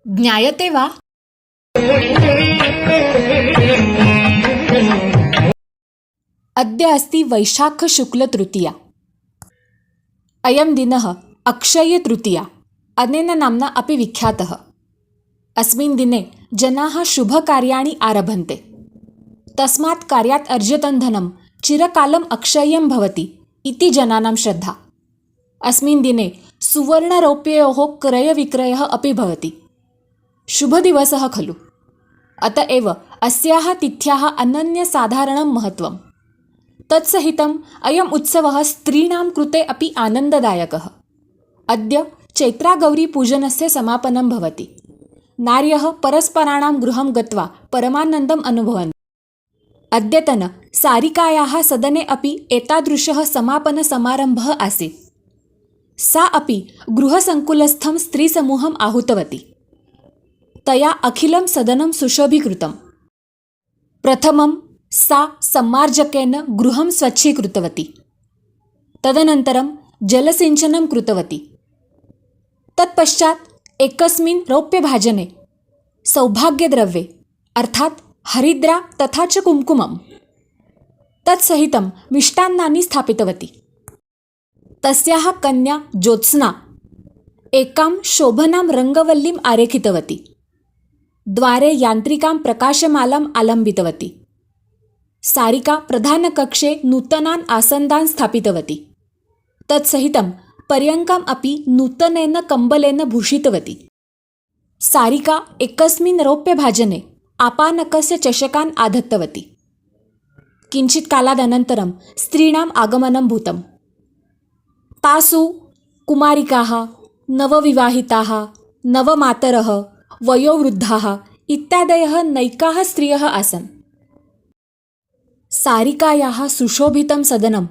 ज्ञायते वा? अद्य अस्ति वैशाखशुक्लतृतीया। अयं दिनः अक्षयतृतीया अनेन नाम्ना अपि विख्यातः। अस्मिन् दिने जनाः शुभकार्याणि आरभन्ते। तस्मात् कार्यात् अर्जितं धनं चिरकालम् अक्षय्यं भवति इति जनानां श्रद्धा। अस्मिन् दिने सुवर्णरौप्ययोः क्रयविक्रयः अपि भवति। शुभदिवसः खलु। अत एव अस्याः तिथ्याः अनन्यसाधारणं महत्त्वम्। तत्सहितम् अयम् उत्सवः स्त्रीणां कृते अपि आनन्ददायकः। अद्य चैत्रागौरीपूजनस्य समापनं भवति। नार्यः परस्पराणां गृहं गत्वा परमानन्दम् अनुभवन्ति। अद्यतन सारिकायाः सदने अपि एतादृशः समापनसमारम्भः आसीत्। सा अपि गृहसङ्कुलस्थं स्त्रीसमूहम् आहूतवती। तया अखिलं सदनं सुशोभीकृतम्। प्रथमं सा सम्मार्जकेन गृहं स्वच्छीकृतवती। तदनन्तरं जलसिञ्चनं कृतवती। तत्पश्चात् एकस्मिन् रौप्यभाजने सौभाग्यद्रव्ये अर्थात् हरिद्रा तथा च कुङ्कुमं तत्सहितं मिष्टान्नानि स्थापितवती। तस्याः कन्या ज्योत्स्ना एकां शोभनां रङ्गवल्लीम् आरेखितवती। द्वारे यान्त्रिकां प्रकाशमालाम् आलम्बितवती। सारिका प्रधानकक्षे नूतनान् आसन्दान् स्थापितवती। तत्सहितं पर्यङ्कम् अपि नूतनेन कम्बलेन भूषितवती। सारिका एकस्मिन् रौप्यभाजने आपानकस्य चषकान् आधत्तवती। किञ्चित् कालादनन्तरं स्त्रीणाम् आगमनं भूतम्। तासु कुमारिकाः, नवविवाहिताः, नवमातरः, वयोवृद्धाः इत्यादयः नैकाः स्त्रियः आसन्। सारिकायाः सुशोभितं सदनं,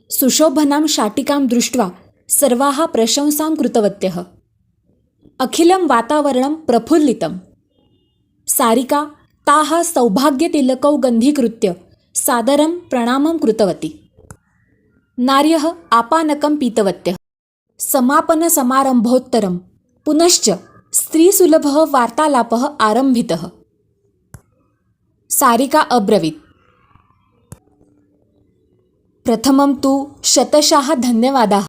सुशोभनां शाटिकां दृष्ट्वा सर्वाः प्रशंसां कृतवत्यः। अखिलं वातावरणं प्रफुल्लितम्। सारिका ताः सौभाग्यतिलकौ गन्धीकृत्य सादरं प्रणामं कृतवती। नार्यः आपानकं पीतवत्यः। समापनसमारम्भोत्तरं पुनश्च स्त्रीसुलभः वार्तालापः आरम्भितः। सारिका अब्रवीत्, प्रथमं तु शतशः धन्यवादाः।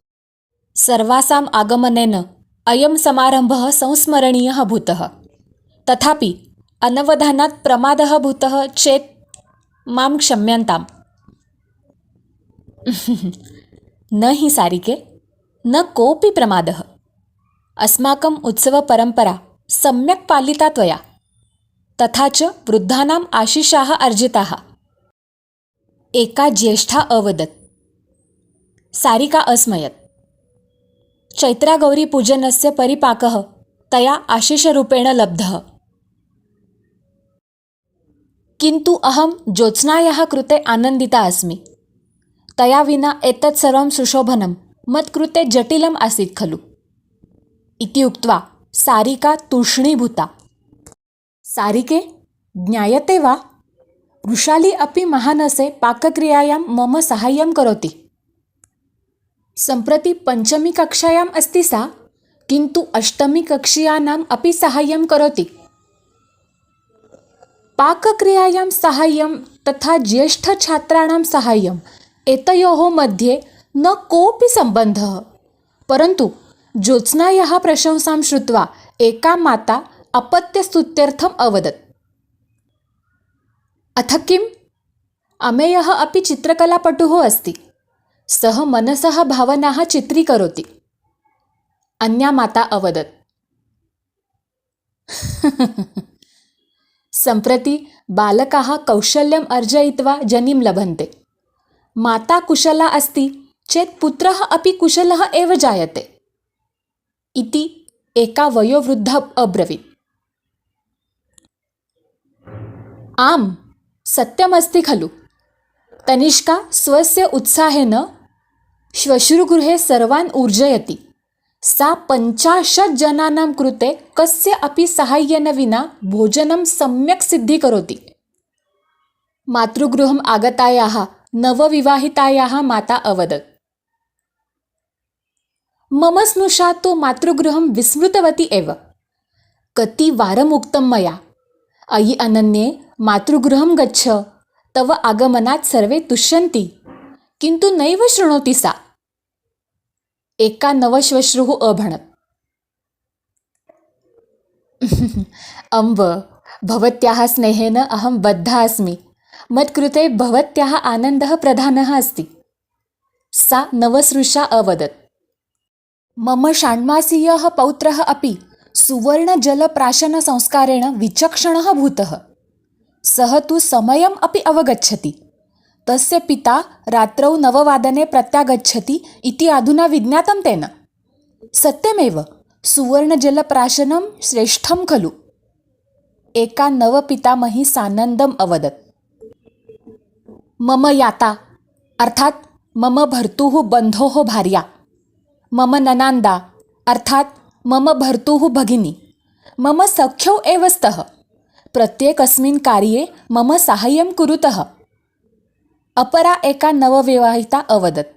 सर्वासाम् आगमनेन अयं समारम्भः संस्मरणीयः भूतः। तथापि अनवधानात् प्रमादः भूतः चेत् मां क्षम्यन्ताम्। न हि सारिके, न कोऽपि प्रमादः। अस्माकम् उत्सवपरम्परा सम्यक् पालिता त्वया। तथा च वृद्धानाम् आशिषाः अर्जिताः। एका ज्येष्ठा अवदत्। सारिका अस्मयत्। चैत्रागौरीपूजनस्य परिपाकः तया आशिषरूपेण लब्धः। किन्तु अहं ज्योत्स्नायाः कृते आनन्दिता अस्मि। तया विना एतत् सर्वं सुशोभनं मत्कृते जटिलम् आसीत् खलु इति उक्त्वा सारिका तूष्णीभूता। सारिके, ज्ञायते वा? वृषाली अपि महानसे पाकक्रियायां मम साहाय्यं करोति। सम्प्रति 5मी कक्षायाम् अस्ति सा, किन्तु 8मी कक्षीयानाम् अपि साहाय्यं करोति। पाकक्रियायां साहाय्यं तथा ज्येष्ठछात्राणां साहाय्यम् एतयोः मध्ये न कोऽपि सम्बन्धः। परन्तु ज्योत्स्नायाः प्रशंसां श्रुत्वा एका माता अपत्यस्तुत्यर्थम् अवदत्। अथ किम्? अमेयः अपि चित्रकलापटुः अस्ति। सः मनसः भावनाः चित्रीकरोति। अन्या माता अवदत्। सम्प्रति बालकाः कौशल्यम् अर्जयित्वा जनिं लभन्ते। माता कुशला अस्ति चेत् पुत्रः अपि कुशलः एव जायते इति एका वयोवृद्धा अब्रवीत्। आम्, सत्यमस्ति खलु। तनिष्का स्वस्य उत्साहेन श्वशुरगृहे सर्वान् ऊर्जयति। सा 50 जनानां कृते कस्य अपि साहाय्येन विना भोजनं सम्यक् सिद्धीकरोति। मातृगृहम् आगतायाः नवविवाहितायाः माता अवदत्। मम स्नुषा तु मातृगृहं विस्मृतवती एव। कतिवारम् उक्तं मया, अयि अनन्ये मातृगृहं गच्छ, तव आगमनात् सर्वे तुष्यन्ति, किन्तु नैव शृणोति सा। एका नवश्वश्रुः अभणत्। अम्ब, भवत्याः स्नेहेन अहं बद्धा अस्मि। मत्कृते भवत्याः आनन्दः प्रधानः अस्ति। सा नवसृषा अवदत्। मम षाण्मासीयः पौत्रः अपि सुवर्णजलप्राशनसंस्कारेण विचक्षणः भूतः। सः तु समयम् अपि अवगच्छति। तस्य पिता रात्रौ 9 प्रत्यागच्छति इति अधुना विज्ञातं तेन। सत्यमेव, सुवर्णजलप्राशनं श्रेष्ठं खलु। एका नवपितामही सानन्दम् अवदत्। मम याता अर्थात् मम भर्तुः बन्धोः भार्या, मम ननान्दा अर्थात् मम भर्तुः भगिनी, मम सख्यौ एव स्तः। प्रत्येकस्मिन् कार्ये मम साहाय्यं कुरुतः। अपरा एका नवविवाहिता अवदत्।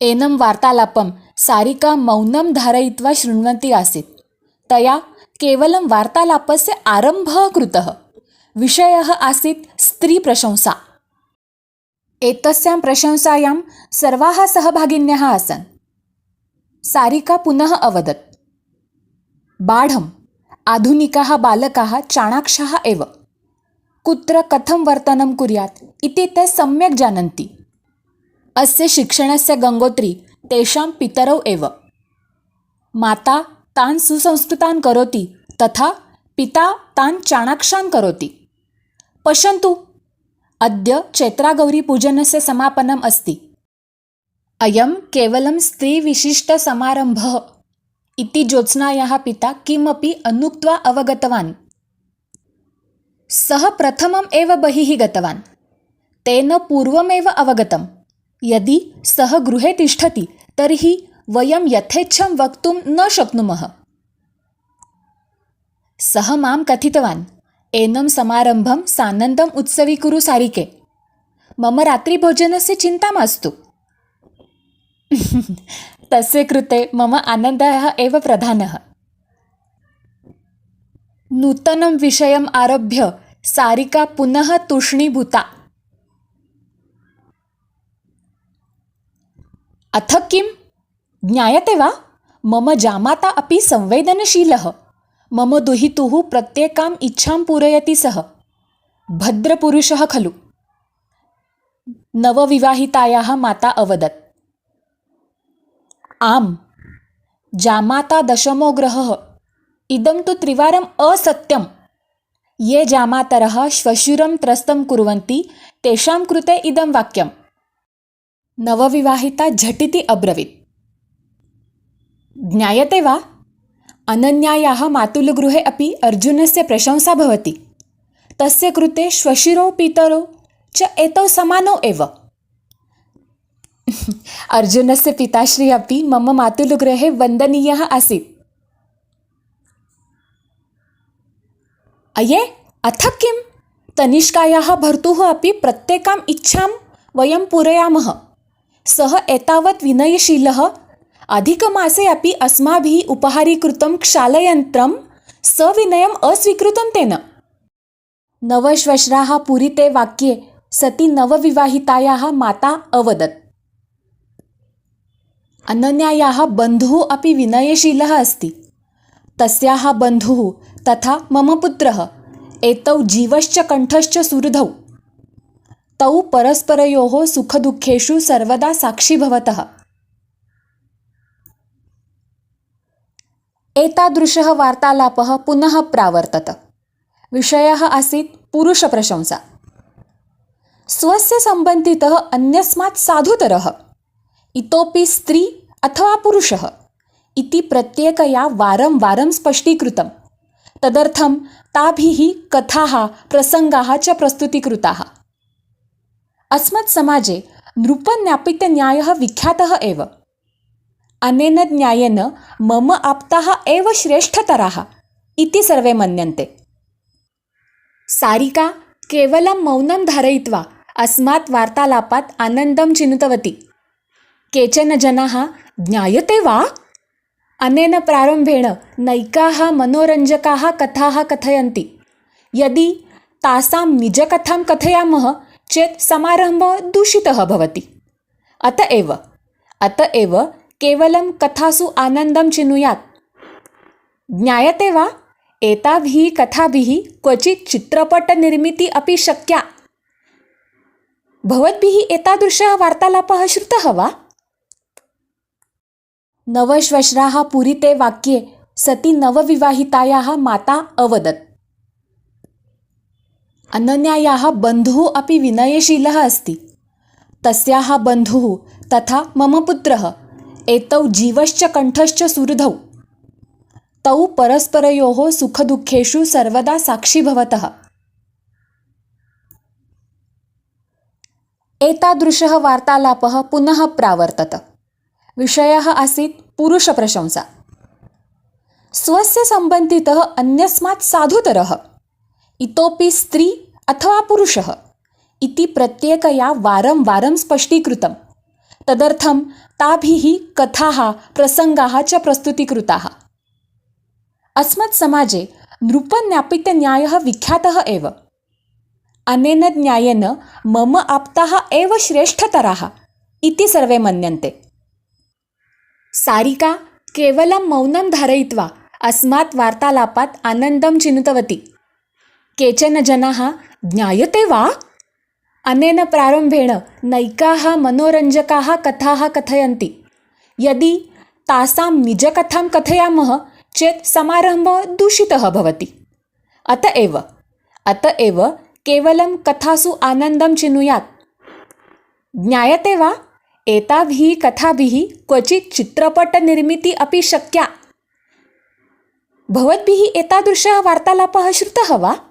एनं वार्तालापं सारिका मौनं धारयित्वा शृण्वन्ती आसीत्। तया केवलं वार्तालापस्य आरम्भः कृतः। विषयः आसीत् स्त्रीप्रशंसा। एतस्यां प्रशंसायां सर्वाः सहभागिन्यः आसन्। सारिका पुनः अवदत्। बाढम्, आधुनिकाः बालकाः चाणाक्षाः एव। कुत्र कथं वर्तनं कुर्यात् इति ते सम्यक् जानन्ति। अस्य शिक्षणस्य गङ्गोत्री तेषां पितरौ एव। माता तान् सुसंस्कृतान् करोति, तथा पिता तान् चाणाक्षान् करोति। पश्यन्तु, अद्य चैत्रागौरीपूजनस्य समापनम् अस्ति। अयं केवलं स्त्रीविशिष्टसमारम्भः इति ज्योत्स्नायाः पिता किमपि अनुक्त्वा अवगतवान्। सः प्रथमम् एव बहिः गतवान्। तेन पूर्वमेव अवगतं, यदि सः गृहे तिष्ठति तर्हि वयं यथेच्छं वक्तुं न शक्नुमः। सः मां कथितवान्, एनं समारम्भं सानन्दम् उत्सवीकुरु सारिके। मम रात्रिभोजनस्य चिन्ता मास्तु। तस्य कृते मम आनन्दः एव प्रधानः। नूतनं विषयम् आरभ्य सारिका पुनः तूष्णीभूता। अथ किं ज्ञायते वा? मम जामाता अपि संवेदनशीलः। मम दुहितुः प्रत्येकाम् इच्छां पूरयति सः। भद्रपुरुषः खलु। नवविवाहितायाः माता अवदत्। आम्, जामाता दशमो ग्रहः। इदं तु त्रिवारम् असत्यम्। ये जामातरः श्वशुरं त्रस्तं कुर्वन्ति तेषां कृते इदं वाक्यम्। नवविवाहिता झटिति अब्रवीत्। ज्ञायते वा? अनन्यायाः मातुलगृहे अपि अर्जुनस्य प्रशंसा भवति। तस्य कृते श्वशुरौ पितरौ च एतौ समानौ एव। अर्जुनस्य पिताश्री अपि मम मातुलगृहे वन्दनीयः आसीत्। अये, अथ किं? तनिष्कायाः भर्तुः अपि प्रत्येकाम् इच्छां वयं पूरयामः। सः एतावत् विनयशीलः। अधिकमासे अपि अस्माभिः उपहारीकृतं क्षालयन्त्रं सविनयम् अस्वीकृतं तेन। नवश्वश्राः पूरिते वाक्ये सति नवविवाहितायाः माता अवदत्। अनन्यायाः बन्धुः अपि विनयशीलः अस्ति। तस्याः बन्धुः तथा मम पुत्रः एतौ जीवश्च कण्ठश्च सुहृदौ। तौ परस्परयोः सुखदुःखेषु सर्वदा साक्षी भवतः। एतादृशः वार्तालापः पुनः प्रावर्तत। विषयः आसीत् पुरुषप्रशंसा। स्वस्य सम्बन्धितः अन्यस्मात् साधुतरः, इतोपि स्त्री अथवा पुरुषः इति प्रत्येकया वारं वारं स्पष्टीकृतं। तदर्थं ताभिः कथाः प्रसङ्गाः च प्रस्तुतीकृताः। अस्मत् समाजे नृपन्यापितन्यायः विख्यातः एव। अनेन न्यायेन मम आप्ताः एव श्रेष्ठतराः इति सर्वे मन्यन्ते। सारिका केवलं मौनं धारयित्वा अस्मात् वार्तालापात् आनन्दं चिनुतवती। केचन जनाः ज्ञायते वा? अनेन प्रारम्भेण नैकाः मनोरञ्जकाः कथाः कथयन्ति। यदि तासां निजकथां कथयामः चेत् समारम्भः दूषितः भवति। अतएव केवलं कथासु आनन्दं चिनुयात्। ज्ञायते वा, एताभिः कथाभिः क्वचित् चित्रपटनिर्मितिः अपि शक्या। भवद्भिः एतादृशः वार्तालापः श्रुतः वा? नवश्वश्राः पूरिते वाक्ये सति नवविवाहितायाः माता अवदत्। अनन्यायाः बन्धुः अपि विनयशीलः अस्ति। तस्याः बन्धुः तथा मम पुत्रः एतौ जीवश्च कण्ठश्च सुहृदौ। तौ परस्परयोः सुखदुःखेषु सर्वदा साक्षी भवतः। एतादृशः वार्तालापः पुनः प्रावर्तत। विषयः आसीत् पुरुषप्रशंसा। स्वस्य सम्बन्धितः अन्यस्मात् साधुतरः, इतोपि स्त्री अथवा पुरुषः इति प्रत्येकया वारं वारं स्पष्टीकृतं। तदर्थं ताभिः कथाः प्रसङ्गाः च प्रस्तुतीकृताः। अस्मत् समाजे नृपज्ञापितन्यायः विख्यातः एव। अनेन न्यायेन मम आप्ताः एव श्रेष्ठतराः इति सर्वे मन्यन्ते। सारिका केवलं मौनं धारयित्वा अस्मात् वार्तालापात् आनन्दं चिनुतवती। केचन जनाः ज्ञायते वा, अनेन प्रारम्भेण नैकाः मनोरञ्जकाः कथाः कथयन्ति। यदि तासां निजकथां कथयामः चेत् समारम्भः दूषितः भवति। अतएव केवलं कथासु आनन्दं चिनुयात्। ज्ञायते वा, एताभिः कथाभिः क्वचित् चित्रपटनिर्मितिः अपि शक्या। भवद्भिः एतादृशः वार्तालापः श्रुतः वा?